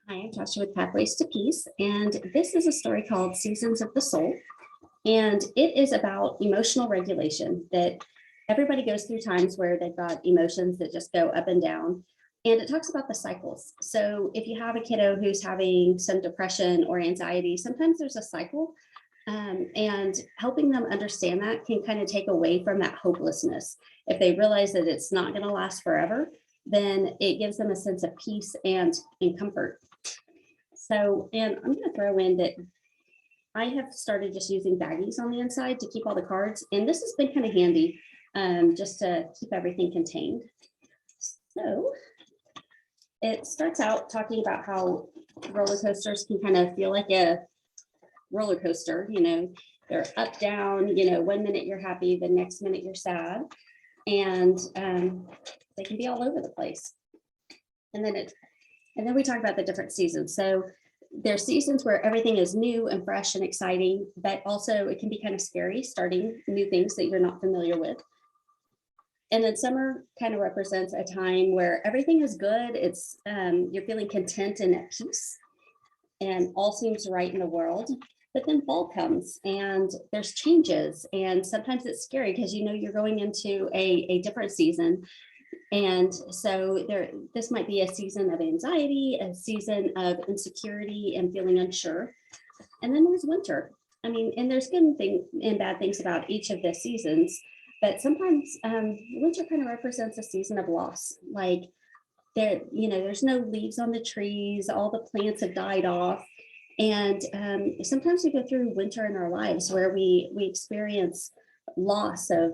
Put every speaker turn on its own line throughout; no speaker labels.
Hi, I'm Joshua with Pathways to Peace, and this is a story called Seasons of the Soul. And it is about emotional regulation, that everybody goes through times where they've got emotions that just go up and down. And it talks about the cycles. So if you have a kiddo who's having some depression or anxiety, sometimes there's a cycle. And helping them understand that can kind of take away from that hopelessness. If they realize that it's not going to last forever, then it gives them a sense of peace and comfort. So, and I'm going to throw in that I have started just using baggies on the inside to keep all the cards. And this has been kind of handy just to keep everything contained. So it starts out talking about how roller coasters can kind of feel like a roller coaster. They're up, down, 1 minute you're happy, the next minute you're sad. And they can be all over the place. And then we talk about the different seasons. So there's seasons where everything is new and fresh and exciting, but also it can be kind of scary starting new things that you're not familiar with. And then summer kind of represents a time where everything is good. It's you're feeling content and at peace, and all seems right in the world. But then fall comes and there's changes, and sometimes it's scary because you're going into a different season. And so this might be a season of anxiety, a season of insecurity and feeling unsure. And then there's winter. And there's good and bad things about each of the seasons, but sometimes winter kind of represents a season of loss. Like there's no leaves on the trees, all the plants have died off. And sometimes we go through winter in our lives where we experience loss of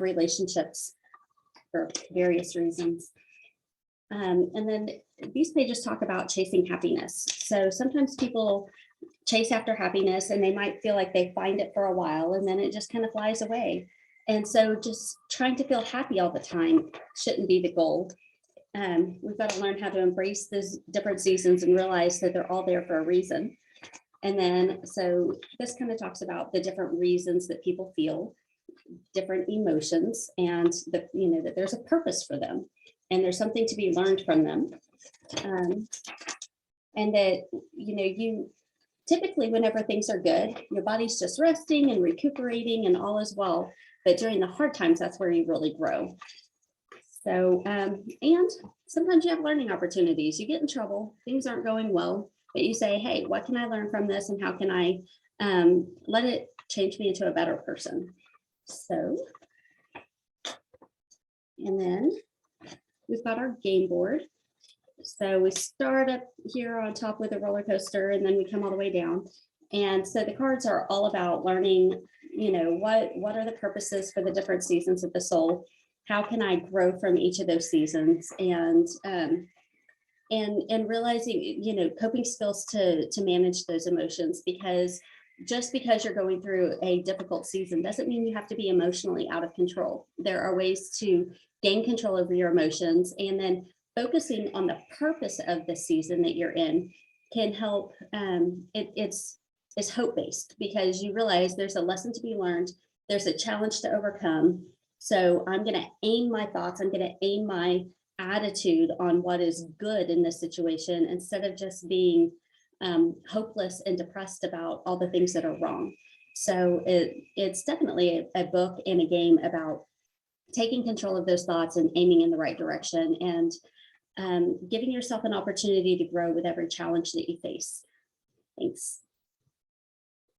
relationships for various reasons. And then these pages talk about chasing happiness. So sometimes people chase after happiness and they might feel like they find it for a while and then it just kind of flies away. And so just trying to feel happy all the time shouldn't be the goal. We've got to learn how to embrace these different seasons and realize that they're all there for a reason. And then, so this kind of talks about the different reasons that people feel different emotions, and that there's a purpose for them and there's something to be learned from them. And that, you typically, whenever things are good, your body's just resting and recuperating and all is well. But during the hard times, that's where you really grow. So, and sometimes you have learning opportunities. You get in trouble, things aren't going well, but you say, hey, what can I learn from this? And how can I let it change me into a better person? So, and then we've got our game board. So we start up here on top with a roller coaster and then we come all the way down. And so the cards are all about learning, what are the purposes for the different seasons of the soul? How can I grow from each of those seasons? And realizing, coping skills to manage those emotions, because just because you're going through a difficult season doesn't mean you have to be emotionally out of control. There are ways to gain control over your emotions, and then focusing on the purpose of the season that you're in can help. It's hope-based because you realize there's a lesson to be learned. There's a challenge to overcome. So I'm going to aim my thoughts. I'm going to aim my attitude on what is good in this situation instead of just being hopeless and depressed about all the things that are wrong. So it's definitely a book and a game about taking control of those thoughts and aiming in the right direction, and giving yourself an opportunity to grow with every challenge that you face. Thanks.